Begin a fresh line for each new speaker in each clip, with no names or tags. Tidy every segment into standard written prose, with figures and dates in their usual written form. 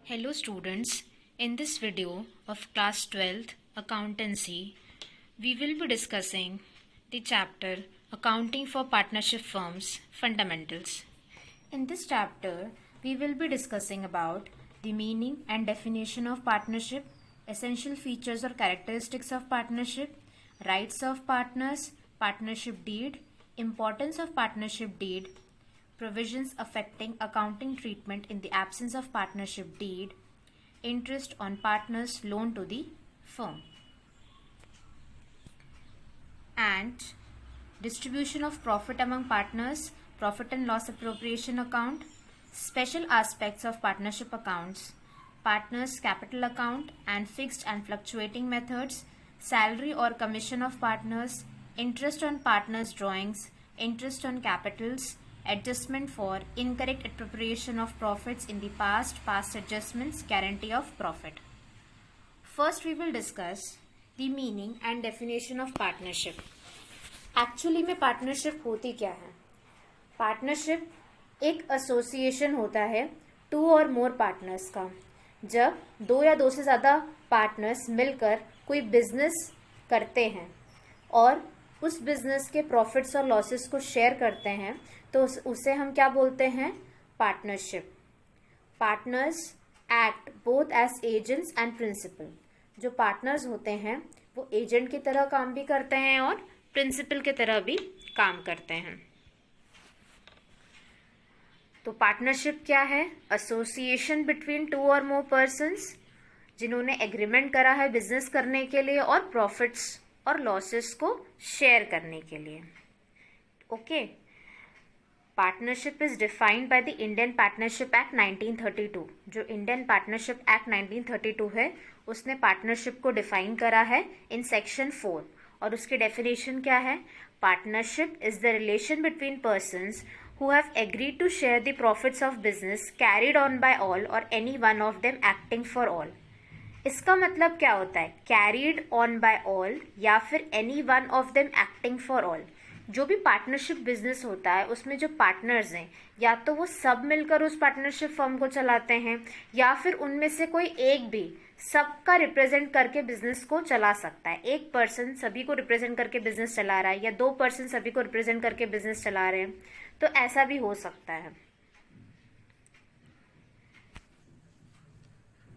Hello students, in this video of class 12th accountancy, we will be discussing the chapter Accounting for Partnership Firms Fundamentals. In this chapter, we will be discussing about the meaning and definition of partnership, essential features or characteristics of partnership, rights of partners, partnership deed, importance of partnership deed, provisions affecting accounting treatment in the absence of partnership deed, interest on partners' loan to the firm, and distribution of profit among partners, profit and loss appropriation account, special aspects of partnership accounts, partners' capital account and fixed and fluctuating methods, salary or commission of partners, interest on partners' drawings, interest on capitals, adjustment for incorrect appropriation of profits in the past adjustments, guarantee of profit. First, we will discuss the meaning and definition of partnership. Actually में partnership होती क्या है? Partnership एक association होता है to और मोर partners का। जब दो या दो से ज़्यादा पार्टनर्स मिलकर कोई बिजनेस करते हैं और उस बिजनेस के प्रॉफिट्स और लॉसेस को शेयर करते हैं तो उसे हम क्या बोलते हैं? Partnership. Partners act both as agents and principal. जो पार्टनर्स होते हैं वो एजेंट की तरह काम भी करते हैं और प्रिंसिपल की तरह भी काम करते हैं। तो पार्टनरशिप क्या है? एसोसिएशन बिटवीन टू और मोर पर्सन्स जिन्होंने एग्रीमेंट करा है बिजनेस करने के लिए और प्रॉफिट्स और लॉसेस को शेयर करने के लिए। Okay, partnership is defined by the Indian partnership act 1932। जो इंडियन पार्टनरशिप एक्ट 1932 है उसने पार्टनरशिप को डिफाइन करा है इन सेक्शन 4। और उसकी डेफिनेशन क्या है? Partnership is the relation between persons who have agreed to share the profits of business carried on by all or any one of them acting for all। इसका मतलब क्या होता है? कैरीड ऑन बाय ऑल या फिर any one of them acting for all. जो भी partnership business होता है उसमें जो पार्टनर्स हैं या तो वो सब मिलकर उस पार्टनरशिप फर्म को चलाते हैं या फिर उनमें से कोई एक भी सबका रिप्रेजेंट करके बिजनेस को चला सकता है। एक पर्सन सभी को रिप्रेजेंट करके बिजनेस चला रहा है या दो पर्सन सभी को रिप्रेजेंट करके बिजनेस चला रहे हैं, तो ऐसा भी हो सकता है।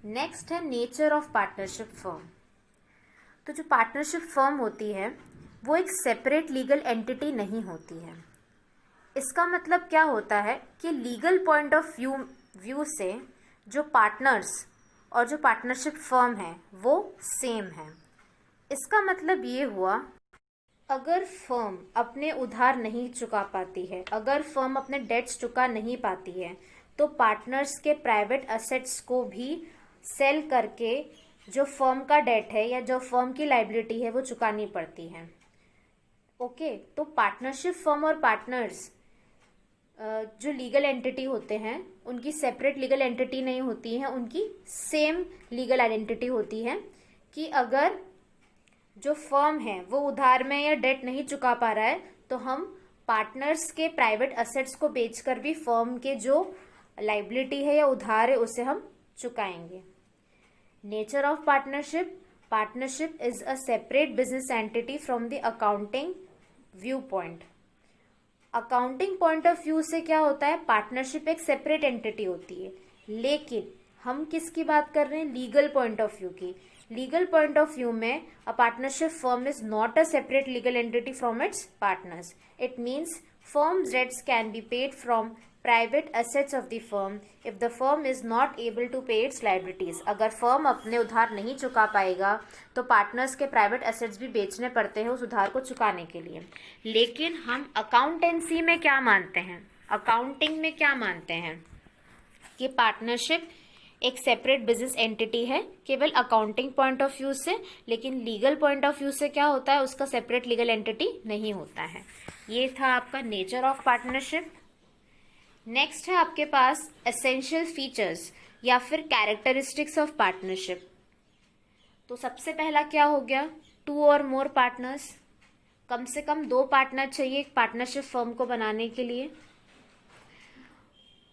नेक्स्ट है नेचर ऑफ पार्टनरशिप फर्म। तो जो पार्टनरशिप फर्म होती है वो एक सेपरेट लीगल एंटिटी नहीं होती है। इसका मतलब क्या होता है कि लीगल पॉइंट ऑफ व्यू से जो पार्टनर्स और जो पार्टनरशिप फर्म है वो सेम है। इसका मतलब ये हुआ, अगर फर्म अपने उधार नहीं चुका पाती है, अगर फर्म अपने डेट्स चुका नहीं पाती है, तो पार्टनर्स के प्राइवेट एसेट्स को भी सेल करके जो फर्म का डेट है या जो फर्म की लाइबिलिटी है वो चुकानी पड़ती है। ओके, तो पार्टनरशिप फर्म और पार्टनर्स जो लीगल एंटिटी होते हैं उनकी सेपरेट लीगल एंटिटी नहीं होती है, उनकी सेम लीगल आइडेंटिटी होती है कि अगर जो फर्म है वो उधार में या डेट नहीं चुका पा रहा है तो हम पार्टनर्स के प्राइवेट एसेट्स को बेचकर भी फर्म के जो लाइबिलिटी है या उधार है उसे हम चुकाएंगे। Nature of partnership, partnership is a separate business entity from the accounting view point. Accounting point of view से क्या होता है? पार्टनरशिप एक सेपरेट एंटिटी होती है, लेकिन हम किसकी बात कर रहे हैं? लीगल पॉइंट ऑफ व्यू की। लीगल पॉइंट ऑफ व्यू में a partnership firm is not a separate legal entity from its partners. It means firm's debts can be paid from private assets of the firm if the firm is not able to pay its liabilities। अगर firm अपने उधार नहीं चुका पाएगा तो partners के private assets भी बेचने पड़ते हैं उस उधार को चुकाने के लिए। लेकिन हम अकाउंटेंसी में क्या मानते हैं, अकाउंटिंग में क्या मानते हैं कि पार्टनरशिप एक सेपरेट बिजनेस एंटिटी है केवल अकाउंटिंग पॉइंट ऑफ व्यू से, लेकिन लीगल पॉइंट ऑफ व्यू से क्या होता है? उसका सेपरेट लीगल एंटिटी नहीं होता है। ये था आपका नेचर ऑफ पार्टनरशिप। नेक्स्ट है आपके पास एसेंशियल फीचर्स या फिर कैरेक्टरिस्टिक्स ऑफ पार्टनरशिप। तो सबसे पहला क्या हो गया? टू और मोर पार्टनर्स। कम से कम दो पार्टनर चाहिए एक पार्टनरशिप फर्म को बनाने के लिए।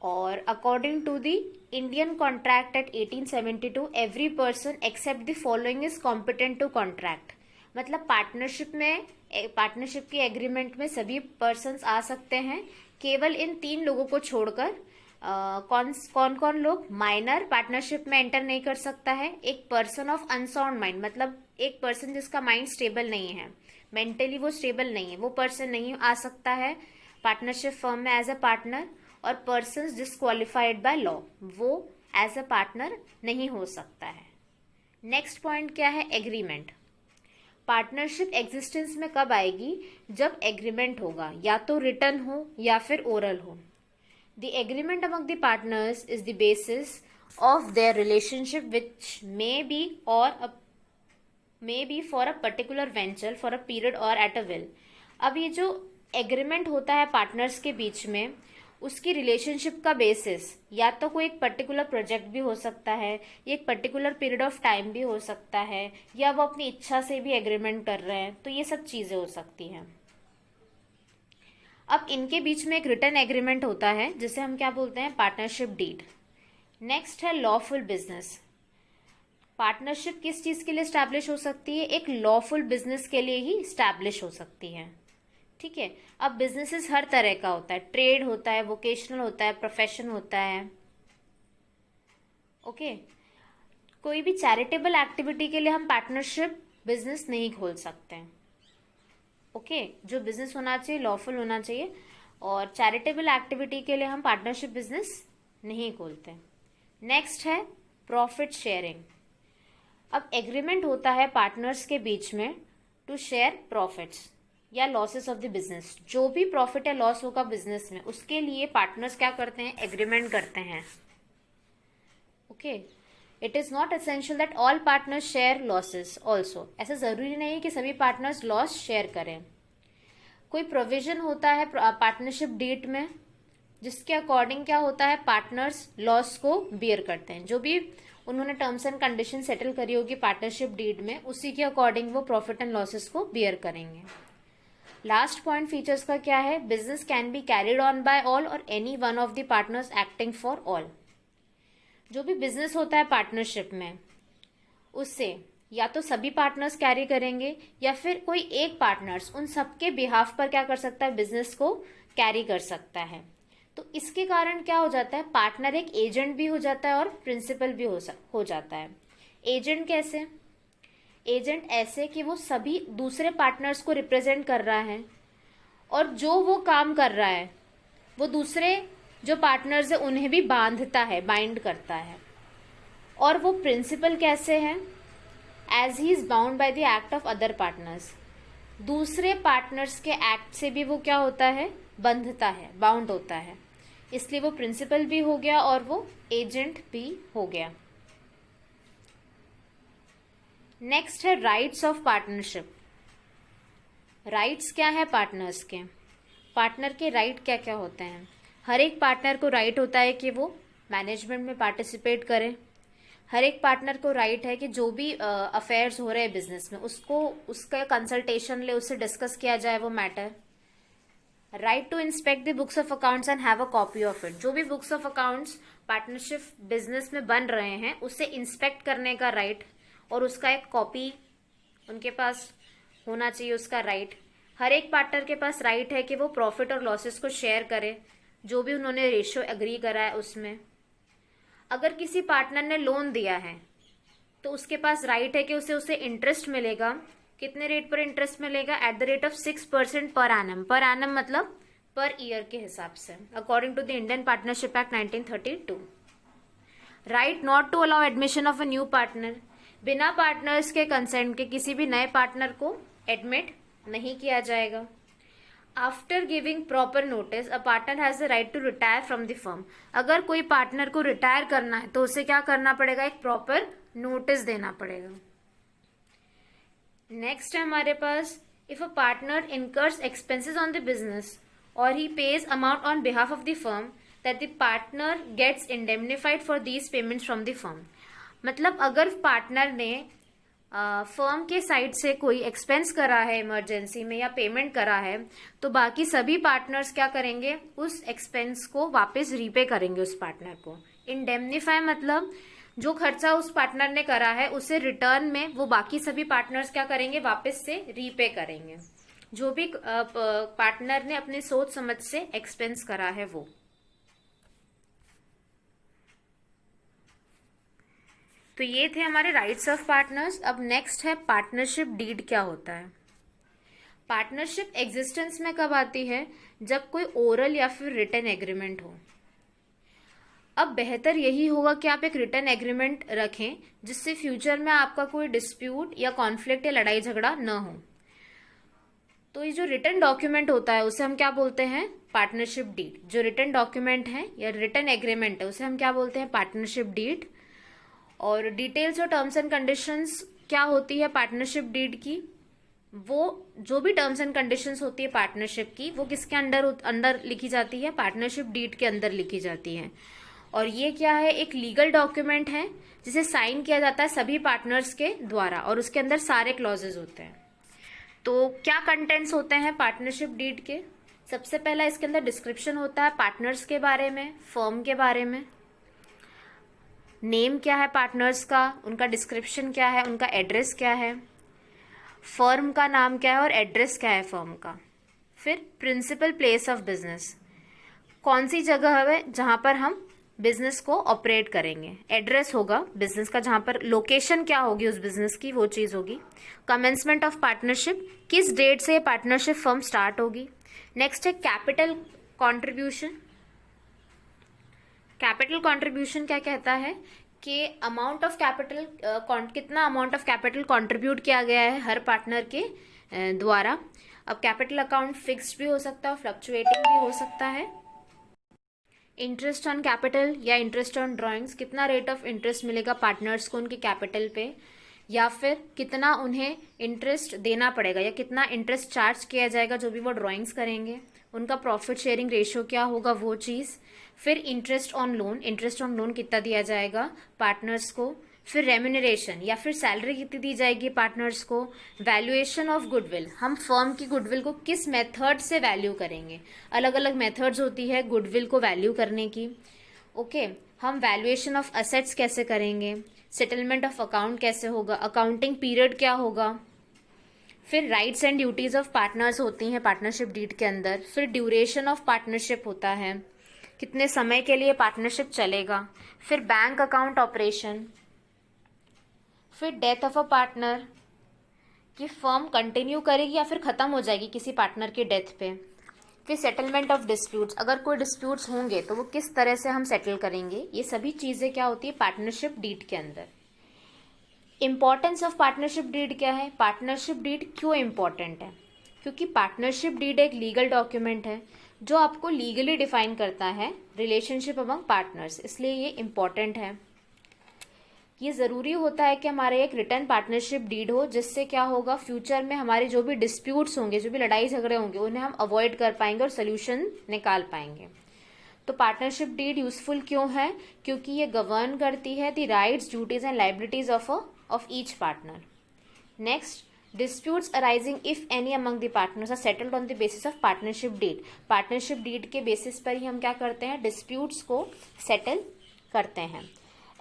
और according to the Indian contract act 1872 every person except the following is competent to contract. मतलब पार्टनरशिप के एग्रीमेंट में सभी पर्सन्स आ सकते हैं, केवल इन 3 लोगों को छोड़कर। कौन कौन लोग? माइनर पार्टनरशिप में एंटर नहीं कर सकता है, एक पर्सन ऑफ अनसाउंड माइंड, मतलब एक पर्सन जिसका माइंड स्टेबल नहीं है, मेंटली वो स्टेबल नहीं है, वो पर्सन नहीं आ सकता है पार्टनरशिप फर्म में एज अ पार्टनर। और पर्सन्स डिस्क्वालिफाइड बाय लॉ, वो एज अ पार्टनर नहीं हो सकता है। नेक्स्ट पॉइंट क्या है? एग्रीमेंट। पार्टनरशिप एग्जिस्टेंस में कब आएगी? जब एग्रीमेंट होगा, या तो रिटन हो या फिर ओरल हो। The agreement among the partners is the basis of their relationship which may be for a particular venture for a period और एट अ विल। अब ये जो एग्रीमेंट होता है पार्टनर्स के बीच में, उसकी रिलेशनशिप का बेसिस या तो कोई एक पर्टिकुलर प्रोजेक्ट भी हो सकता है, एक पर्टिकुलर पीरियड ऑफ टाइम भी हो सकता है, या वो अपनी इच्छा से भी एग्रीमेंट कर रहे हैं, तो ये सब चीजें हो सकती हैं। अब इनके बीच में एक रिटन एग्रीमेंट होता है जिसे हम क्या बोलते हैं? Partnership deed. नेक्स्ट है लॉफुल बिजनेस। पार्टनरशिप किस चीज के लिए स्टैब्लिश हो सकती है? एक लॉफुल बिजनेस के लिए ही स्टैब्लिश हो सकती है। ठीक है। अब बिजनेसेस हर तरह का होता है, ट्रेड होता है, वोकेशनल होता है, प्रोफेशन होता है। ओके। कोई भी चैरिटेबल एक्टिविटी के लिए हम पार्टनरशिप बिजनेस नहीं खोल सकते हैं। ओके। जो बिजनेस होना चाहिए लॉफुल होना चाहिए, और चैरिटेबल एक्टिविटी के लिए हम पार्टनरशिप बिजनेस नहीं खोलते। नेक्स्ट है प्रॉफिट शेयरिंग। अब एग्रीमेंट होता है पार्टनर्स के बीच में टू शेयर प्रॉफिट्स या लॉसेस ऑफ द बिजनेस। जो भी प्रॉफिट या लॉस होगा बिजनेस में, उसके लिए पार्टनर्स क्या करते हैं? एग्रीमेंट करते हैं। Okay. It is not essential that all partners share losses also. ऐसा जरूरी नहीं है कि सभी पार्टनर्स लॉस शेयर करें। कोई प्रोविजन होता है पार्टनरशिप डीड में जिसके अकॉर्डिंग क्या होता है? पार्टनर्स लॉस को बियर करते हैं। जो भी उन्होंने टर्म्स एंड कंडीशन सेटल करी होगी पार्टनरशिप डीड में, उसी के अकॉर्डिंग वो प्रॉफिट एंड लॉसेस को बियर करेंगे। लास्ट पॉइंट फीचर्स का क्या है? Business can be carried on by all or any one of the partners acting for all. जो भी बिजनेस होता है पार्टनरशिप में, उससे या तो सभी पार्टनर्स कैरी करेंगे, या फिर कोई एक पार्टनर्स उन सबके बिहाफ पर क्या कर सकता है? बिजनेस को कैरी कर सकता है। तो इसके कारण क्या हो जाता है? पार्टनर एक एजेंट भी हो जाता है और प्रिंसिपल भी हो जाता है। एजेंट कैसे? एजेंट ऐसे कि वो सभी दूसरे पार्टनर्स को रिप्रेजेंट कर रहा है, और जो वो काम कर रहा है वो दूसरे जो पार्टनर्स है उन्हें भी बांधता है, बाइंड करता है। और वो प्रिंसिपल कैसे है? As he is bound by the act of other partners. दूसरे पार्टनर्स के एक्ट से भी वो क्या होता है? बंधता है, बाउंड होता है। इसलिए वो प्रिंसिपल भी हो गया और वो एजेंट भी हो गया। नेक्स्ट है राइट्स ऑफ पार्टनरशिप। राइट्स क्या है पार्टनर्स के? पार्टनर के राइट क्या क्या होते हैं? हर एक पार्टनर को राइट होता है कि वो मैनेजमेंट में पार्टिसिपेट करे। हर एक पार्टनर को राइट है कि जो भी अफेयर्स हो रहे हैं बिजनेस में, उसका कंसल्टेशन ले, उससे डिस्कस किया जाए वो matter. Right to inspect the books of accounts and have a copy of it. जो भी books of accounts partnership business में बन रहे हैं, उसे इंस्पेक्ट करने का राइट, और उसका एक कॉपी उनके पास होना चाहिए, उसका राइट। हर एक पार्टनर के पास राइट है कि वो प्रॉफिट और लॉसेस को शेयर करे, जो भी उन्होंने रेशियो एग्री करा है उसमें। अगर किसी पार्टनर ने लोन दिया है तो उसके पास राइट है कि उसे इंटरेस्ट मिलेगा। कितने रेट पर इंटरेस्ट मिलेगा? At the rate of 6% per annum. Per annum मतलब पर ईयर के हिसाब से, according to the Indian partnership act 1932। Right not to allow admission of a new partner. बिना पार्टनर्स के कंसेंट के किसी भी नए पार्टनर को एडमिट नहीं किया जाएगा। After giving proper notice a partner has the right to retire from the firm. अगर कोई पार्टनर को रिटायर करना है तो उसे क्या करना पड़ेगा? एक प्रॉपर नोटिस देना पड़ेगा। नेक्स्ट है हमारे पास, if a partner incurs expenses on the business or he pays amount on behalf of the firm, that the partner gets indemnified for these payments from the firm. मतलब अगर partner ने firm के side से कोई expense करा है emergency में या पेमेंट करा है, तो बाकी सभी पार्टनर्स क्या करेंगे? उस एक्सपेंस को वापस रीपे करेंगे उस पार्टनर को। इंडेमनीफाई मतलब जो खर्चा उस पार्टनर ने करा है उसे रिटर्न में वो बाकी सभी पार्टनर्स क्या करेंगे, वापस से रीपे करेंगे, जो भी पार्टनर ने अपने सोच समझ से एक्सपेंस करा है वो। तो ये थे हमारे राइट्स ऑफ पार्टनर्स। अब नेक्स्ट है पार्टनरशिप डीड क्या होता है। पार्टनरशिप एग्जिस्टेंस में कब आती है, जब कोई ओरल या फिर रिटन एग्रीमेंट हो। अब बेहतर यही होगा कि आप एक रिटन एग्रीमेंट रखें जिससे फ्यूचर में आपका कोई डिस्प्यूट या कॉन्फ्लिक्ट या लड़ाई झगड़ा न हो। तो ये जो रिटन डॉक्यूमेंट होता है उसे हम क्या बोलते हैं, पार्टनरशिप डीड। जो रिटन डॉक्यूमेंट है या रिटन एग्रीमेंट है उसे हम क्या बोलते हैं, पार्टनरशिप डीड। और डिटेल्स और टर्म्स एंड कंडीशंस क्या होती है पार्टनरशिप डीड की, वो जो भी टर्म्स एंड कंडीशंस होती है पार्टनरशिप की वो किसके अंडर लिखी जाती है, पार्टनरशिप डीड के अंदर लिखी जाती है। और ये क्या है, एक लीगल डॉक्यूमेंट है जिसे साइन किया जाता है सभी पार्टनर्स के द्वारा और उसके अंदर सारे क्लॉजेज होते हैं। तो क्या कंटेंट्स होते हैं पार्टनरशिप डीड के, सबसे पहला इसके अंदर डिस्क्रिप्शन होता है पार्टनर्स के बारे में, फर्म के बारे में, नेम क्या है पार्टनर्स का, उनका डिस्क्रिप्शन क्या है, उनका एड्रेस क्या है, फर्म का नाम क्या है और एड्रेस क्या है फर्म का। फिर प्रिंसिपल प्लेस ऑफ बिजनेस, कौन सी जगह है जहां पर हम बिजनेस को ऑपरेट करेंगे, एड्रेस होगा बिजनेस का, जहां पर लोकेशन क्या होगी उस बिजनेस की वो चीज होगी। कमेंसमेंट ऑफ पार्टनरशिप, किस डेट से पार्टनरशिप फर्म स्टार्ट होगी। नेक्स्ट है कैपिटल कॉन्ट्रीब्यूशन। कैपिटल कॉन्ट्रीब्यूशन क्या कहता है कि अमाउंट ऑफ कैपिटल, कितना अमाउंट ऑफ कैपिटल कंट्रीब्यूट किया गया है हर पार्टनर के द्वारा। अब कैपिटल अकाउंट फिक्स्ड भी हो सकता है और फ्लक्चुएटिंग भी हो सकता है। इंटरेस्ट ऑन कैपिटल या इंटरेस्ट ऑन ड्राइंग्स, कितना रेट ऑफ इंटरेस्ट मिलेगा पार्टनर्स को उनके कैपिटल पे, या फिर कितना उन्हें इंटरेस्ट देना पड़ेगा या कितना इंटरेस्ट चार्ज किया जाएगा जो भी वो ड्राइंग्स करेंगे, उनका प्रॉफिट शेयरिंग रेशियो क्या होगा वो चीज़। फिर interest on loan, interest on loan कितना दिया जाएगा पार्टनर्स को। फिर रेम्यूनरेशन या फिर सैलरी कितनी दी जाएगी पार्टनर्स को। वैल्यूएशन ऑफ गुडविल, हम फर्म की गुडविल को किस मेथड से वैल्यू करेंगे, अलग अलग मेथड्स होती है गुडविल को वैल्यू करने की। ओके, हम वैल्यूएशन ऑफ असेट्स कैसे करेंगे, सेटलमेंट ऑफ अकाउंट कैसे होगा, अकाउंटिंग पीरियड क्या होगा। फिर rights and duties of partners होती हैं पार्टनरशिप डीड के अंदर। फिर ड्यूरेशन ऑफ पार्टनरशिप होता है, कितने समय के लिए पार्टनरशिप चलेगा। फिर बैंक अकाउंट ऑपरेशन। फिर डेथ ऑफ अ पार्टनर, कि फर्म कंटिन्यू करेगी या फिर ख़त्म हो जाएगी किसी पार्टनर की डेथ पे। फिर सेटलमेंट ऑफ डिस्प्यूट्स, अगर कोई डिस्प्यूट्स होंगे तो वो किस तरह से हम सेटल करेंगे। ये सभी चीज़ें क्या होती है पार्टनरशिप डीड के अंदर। इंपॉर्टेंस ऑफ पार्टनरशिप डीड क्या है, पार्टनरशिप डीड क्यों इंपॉर्टेंट है, क्योंकि पार्टनरशिप डीड एक लीगल डॉक्यूमेंट है जो आपको लीगली डिफाइन करता है रिलेशनशिप अमंग पार्टनर्स, इसलिए ये इम्पॉर्टेंट है। ये ज़रूरी होता है कि हमारे एक रिटर्न पार्टनरशिप डीड हो, जिससे क्या होगा फ्यूचर में हमारे जो भी डिस्प्यूट्स होंगे, जो भी लड़ाई झगड़े होंगे उन्हें हम अवॉइड कर पाएंगे और सोल्यूशन निकाल पाएंगे। तो पार्टनरशिप डीड यूजफुल क्यों है, क्योंकि ये गवर्न करती है the rights, duties and liabilities of each partner. Next, disputes arising if any among the partners are settled on the basis of partnership deed. पार्टनरशिप डीड के बेसिस पर ही हम क्या करते हैं, डिस्प्यूट्स को सेटल करते हैं।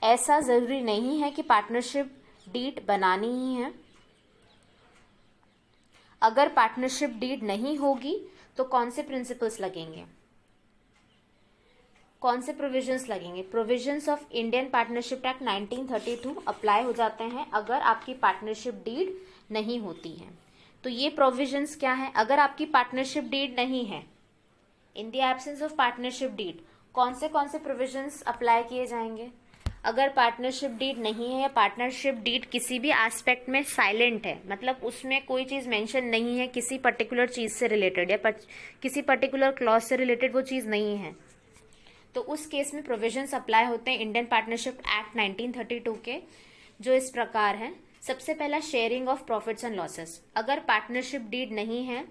ऐसा ज़रूरी नहीं है कि पार्टनरशिप डीड बनानी ही है। अगर पार्टनरशिप डीड नहीं होगी तो कौन से प्रिंसिपल्स लगेंगे, कौन से प्रोविजंस लगेंगे। Provisions of Indian partnership act 1932 apply हो जाते हैं अगर आपकी पार्टनरशिप डीड नहीं होती है। तो ये प्रोविजंस क्या है, अगर आपकी पार्टनरशिप डीड नहीं है, in the absence of partnership deed कौन से प्रोविजंस अप्लाई किए जाएंगे। अगर पार्टनरशिप डीड नहीं है या पार्टनरशिप डीड किसी भी एस्पेक्ट में साइलेंट है, मतलब उसमें कोई चीज़ मेंशन नहीं है किसी पर्टिकुलर चीज़ से रिलेटेड या किसी पर्टिकुलर क्लॉज से रिलेटेड वो चीज़ नहीं है, तो उस केस में प्रोविजंस अप्लाई होते हैं इंडियन पार्टनरशिप एक्ट 1932 के, जो इस प्रकार हैं। सबसे पहला, sharing of profits and losses. अगर पार्टनरशिप डीड नहीं है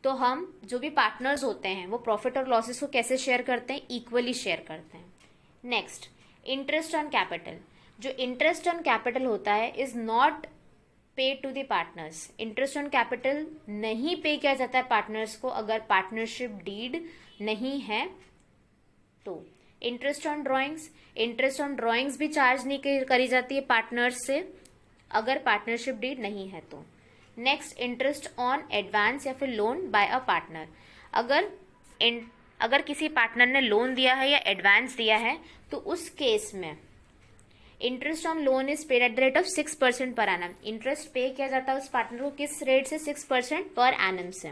तो हम जो भी पार्टनर्स होते हैं वो प्रॉफिट और लॉसेस को कैसे शेयर करते हैं, इक्वली शेयर करते हैं। Next, interest on capital. जो इंटरेस्ट ऑन कैपिटल होता है is not pay to the partners. Interest on capital नहीं पे किया जाता है पार्टनर्स को अगर पार्टनरशिप डीड नहीं है तो। Interest on drawings, interest on drawings भी चार्ज नहीं करी जाती है पार्टनर्स से अगर पार्टनरशिप डीड नहीं है तो। नेक्स्ट, इंटरेस्ट ऑन एडवांस या फिर लोन बाय अ पार्टनर। अगर किसी पार्टनर ने लोन दिया है या एडवांस दिया है तो उस केस में interest on loan is paid at the rate of 6% per annum. Interest पे किया जाता है उस पार्टनर को किस रेट से? 6% पर एनम से।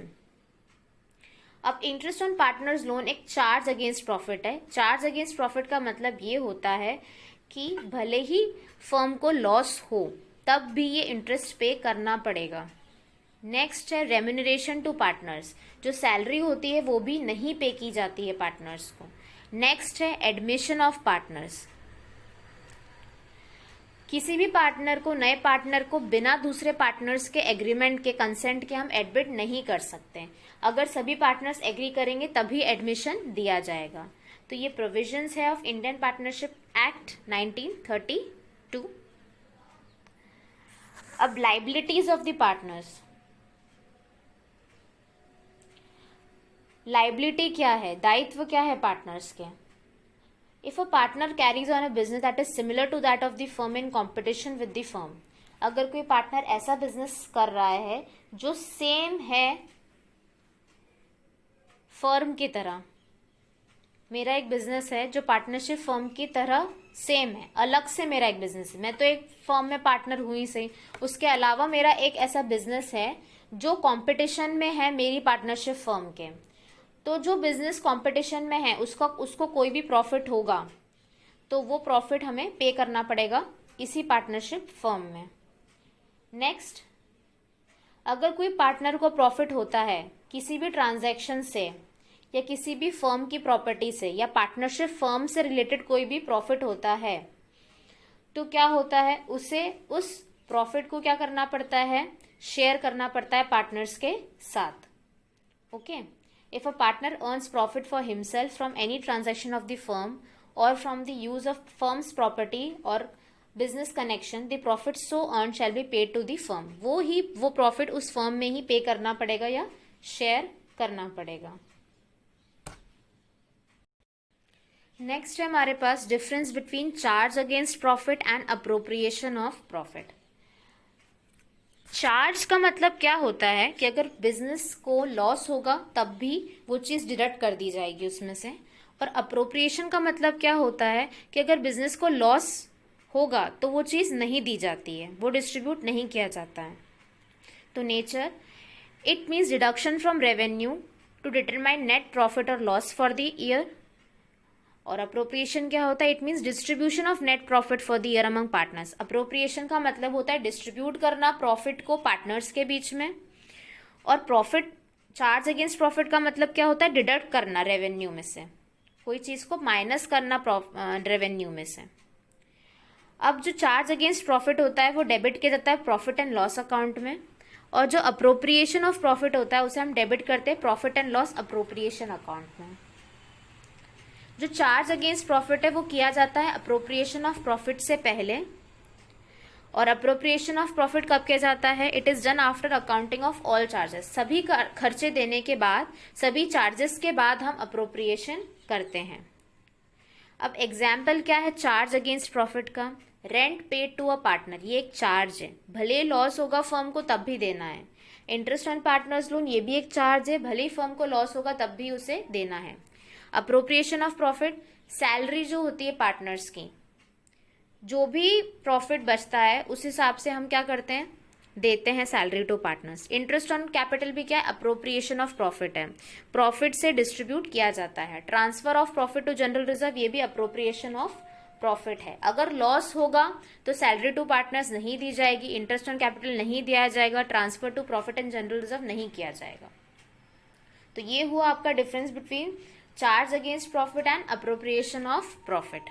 अब इंटरेस्ट ऑन पार्टनर्स लोन एक चार्ज अगेंस्ट प्रॉफिट है। चार्ज अगेंस्ट प्रॉफिट का मतलब ये होता है कि भले ही फर्म को लॉस हो तब भी ये इंटरेस्ट पे करना पड़ेगा। नेक्स्ट है रेम्यूनरेशन टू पार्टनर्स, जो सैलरी होती है वो भी नहीं पे की जाती है पार्टनर्स को। नेक्स्ट है एडमिशन ऑफ पार्टनर्स, किसी भी पार्टनर को, नए पार्टनर को बिना दूसरे पार्टनर्स के एग्रीमेंट के, कंसेंट के हम एडमिट नहीं कर सकते। अगर सभी पार्टनर्स एग्री करेंगे तभी एडमिशन दिया जाएगा। तो ये प्रोविजंस है ऑफ इंडियन पार्टनरशिप एक्ट 1932। अब liabilities of the partners. Liability क्या है, दायित्व क्या है पार्टनर्स के? If a partner carries on a business that is similar to that of the firm in competition with the firm, अगर कोई पार्टनर ऐसा बिजनेस कर रहा है जो सेम है फर्म की तरह, मेरा एक बिजनेस है जो पार्टनरशिप फर्म की तरह सेम है, अलग से मेरा एक बिजनेस है, मैं तो एक फर्म में पार्टनर हुई सही, उसके अलावा मेरा एक ऐसा बिजनेस है जो कंपटीशन में है मेरी पार्टनरशिप फर्म के, तो जो बिजनेस कंपटीशन में है उसको कोई भी प्रॉफिट होगा तो वो प्रॉफिट हमें पे करना पड़ेगा इसी पार्टनरशिप फर्म में। नेक्स्ट, अगर कोई पार्टनर को प्रॉफिट होता है किसी भी ट्रांजैक्शन से या किसी भी फर्म की प्रॉपर्टी से या पार्टनरशिप फर्म से रिलेटेड कोई भी प्रॉफिट होता है तो क्या होता है, उसे उस प्रॉफिट को क्या करना पड़ता है? शेयर करना पड़ता है पार्टनर्स के साथ। Okay, if a partner earns profit for himself from any transaction of the firm or from the use of firm's property or business connection, the profit so earned shall be paid to the firm। वो profit उस firm में ही पे करना पड़ेगा या share करना पड़ेगा। Next है हमारे पास difference between charge against profit and appropriation of profit. Charge का मतलब क्या होता है कि अगर बिजनेस को लॉस होगा तब भी वो चीज़ डिडक्ट कर दी जाएगी उसमें से, और अप्रोप्रिएशन का मतलब क्या होता है कि अगर बिजनेस को लॉस होगा तो वो चीज़ नहीं दी जाती है, वो डिस्ट्रीब्यूट नहीं किया जाता है। तो nature, it means deduction from revenue to determine net profit और लॉस फॉर द ईयर। और अप्रोप्रिएशन क्या होता है? It means distribution of net profit for the year among partners. Appropriation का मतलब होता है डिस्ट्रीब्यूट करना प्रॉफिट को पार्टनर्स के बीच में, और प्रॉफिट, चार्ज अगेंस्ट प्रॉफिट का मतलब क्या होता है? डिडक्ट करना रेवेन्यू में से, कोई चीज़ को माइनस करना रेवेन्यू में से। अब जो चार्ज अगेंस्ट प्रॉफिट होता है वो डेबिट किया जाता है प्रॉफिट एंड लॉस अकाउंट में, और जो अप्रोप्रिएशन ऑफ प्रॉफिट होता है उसे हम डेबिट करते हैं profit and loss appropriation account में। जो चार्ज अगेंस्ट प्रॉफिट है वो किया जाता है अप्रोप्रिएशन ऑफ प्रॉफिट से पहले, और अप्रोप्रिएशन ऑफ प्रॉफिट कब किया जाता है? It is done after accounting of all charges. सभी खर्चे देने के बाद, सभी चार्जेस के बाद हम अप्रोप्रिएशन करते हैं। अब एग्जाम्पल क्या है चार्ज अगेंस्ट प्रॉफिट का? Rent paid to a partner, ये एक चार्ज है, भले लॉस होगा फर्म को तब भी देना है। इंटरेस्ट ऑन पार्टनर्स लोन, ये भी एक चार्ज है, भले ही फर्म को लॉस होगा तब भी उसे देना है। अप्रोप्रिएशन ऑफ प्रॉफिट, सैलरी जो होती है पार्टनर्स की, जो भी प्रॉफिट बचता है उस हिसाब से हम क्या करते हैं? देते हैं salary to partners. Interest on capital भी क्या है? अप्रोप्रिएशन ऑफ प्रॉफिट है, प्रॉफिट से डिस्ट्रीब्यूट किया जाता है। Transfer of profit to general reserve, ये भी अप्रोप्रिएशन ऑफ प्रॉफिट है। अगर लॉस होगा तो सैलरी टू पार्टनर्स नहीं दी जाएगी, इंटरेस्ट ऑन कैपिटल नहीं दिया जाएगा, transfer to profit and general reserve नहीं किया जाएगा। तो ये हुआ आपका difference between charge against profit and appropriation of profit.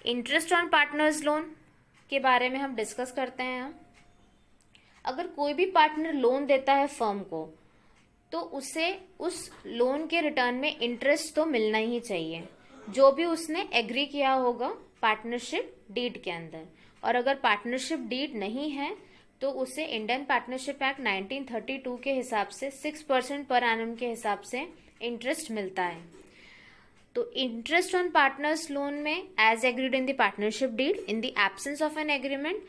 Interest on partners loan के बारे में हम डिस्कस करते हैं। अगर कोई भी पार्टनर लोन देता है फर्म को तो उसे उस लोन के रिटर्न में इंटरेस्ट तो मिलना ही चाहिए, जो भी उसने एग्री किया होगा पार्टनरशिप डीड के अंदर। और अगर पार्टनरशिप डीड नहीं है तो उसे इंडियन पार्टनरशिप एक्ट 1932 के हिसाब से 6% पर एनम के हिसाब से इंटरेस्ट मिलता है। तो इंटरेस्ट ऑन पार्टनर्स लोन में as agreed in the partnership deed in the absence of an agreement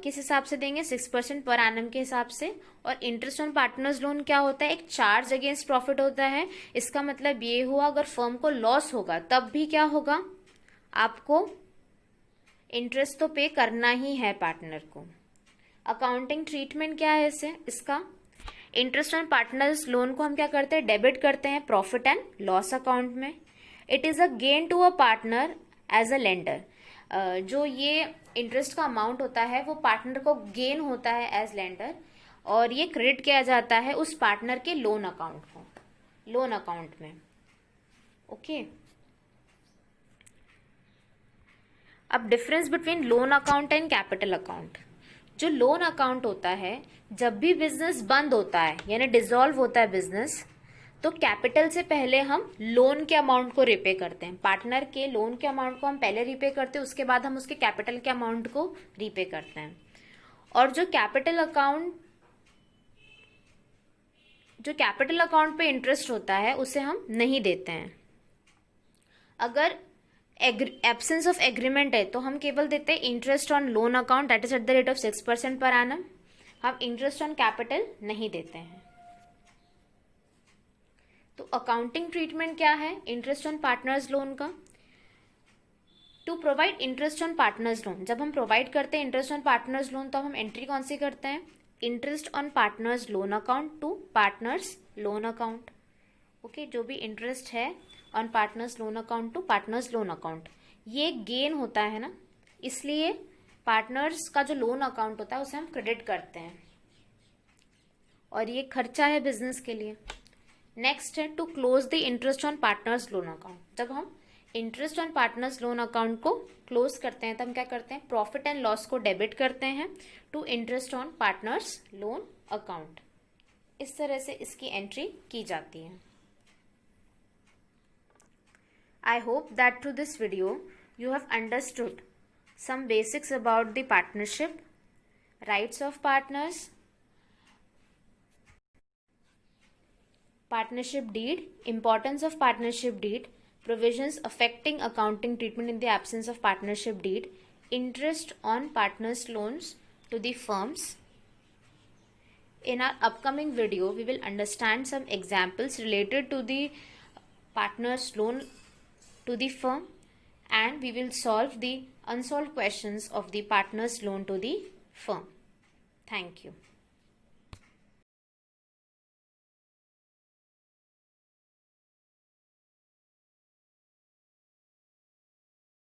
किस हिसाब से देंगे, 6% पर एनम के हिसाब से। और इंटरेस्ट ऑन पार्टनर्स लोन क्या होता है, एक चार्ज अगेंस्ट प्रॉफिट होता है। इसका मतलब ये हुआ अगर फर्म को लॉस होगा तब भी क्या होगा, आपको इंटरेस्ट तो पे करना ही है पार्टनर को। अकाउंटिंग ट्रीटमेंट क्या है इसका, इंटरेस्ट ऑन पार्टनर्स लोन को हम क्या करते हैं, डेबिट करते हैं प्रॉफिट एंड लॉस अकाउंट में। It is a gain to a partner as a lender. जो ये इंटरेस्ट का अमाउंट होता है वो पार्टनर को गेन होता है एज लेंडर, और ये क्रेडिट किया जाता है उस पार्टनर के लोन अकाउंट को, लोन अकाउंट में। ओके अब difference between loan account and capital account. जो लोन अकाउंट होता है, जब भी बिजनेस बंद होता है यानी डिसॉल्व होता है बिजनेस, तो कैपिटल से पहले हम लोन के अमाउंट को रिपे करते हैं। पार्टनर के लोन के अमाउंट को हम पहले रिपे करते हैं, उसके बाद हम उसके कैपिटल के अमाउंट को रिपे करते हैं। और जो कैपिटल अकाउंट पे इंटरेस्ट होता है उसे हम नहीं देते हैं। अगर एब्सेंस ऑफ एग्रीमेंट है तो हम केवल देते हैं interest on loan account that is at the rate of 6% per annum. हम इंटरेस्ट ऑन कैपिटल नहीं देते हैं। तो अकाउंटिंग ट्रीटमेंट क्या है इंटरेस्ट ऑन पार्टनर्स लोन का। To provide interest on partners loan, जब हम प्रोवाइड करते हैं इंटरेस्ट ऑन पार्टनर्स लोन तो हम एंट्री कौन सी करते हैं, interest on partners loan account to partners loan account. Okay जो भी इंटरेस्ट है on partners loan account to partners loan account, ये गेन होता है ना, इसलिए पार्टनर्स का जो लोन अकाउंट होता है उसे हम क्रेडिट करते हैं, और ये खर्चा है बिजनेस के लिए। नेक्स्ट है to close the interest on partners loan account. जब हम interest on partners loan account को क्लोज करते हैं तब हम क्या करते हैं, प्रॉफिट एंड लॉस को डेबिट करते हैं to interest on partners loan account. इस तरह से इसकी एंट्री की जाती है। I hope that through this video you have understood some basics about the partnership, rights of partners, partnership deed, importance of partnership deed, provisions affecting accounting treatment in the absence of partnership deed, interest on partners loans to the firms. In our upcoming video we will understand some examples related to the partners loan to the firm, and we will solve the unsolved questions of the partners loan to the firm. Thank you.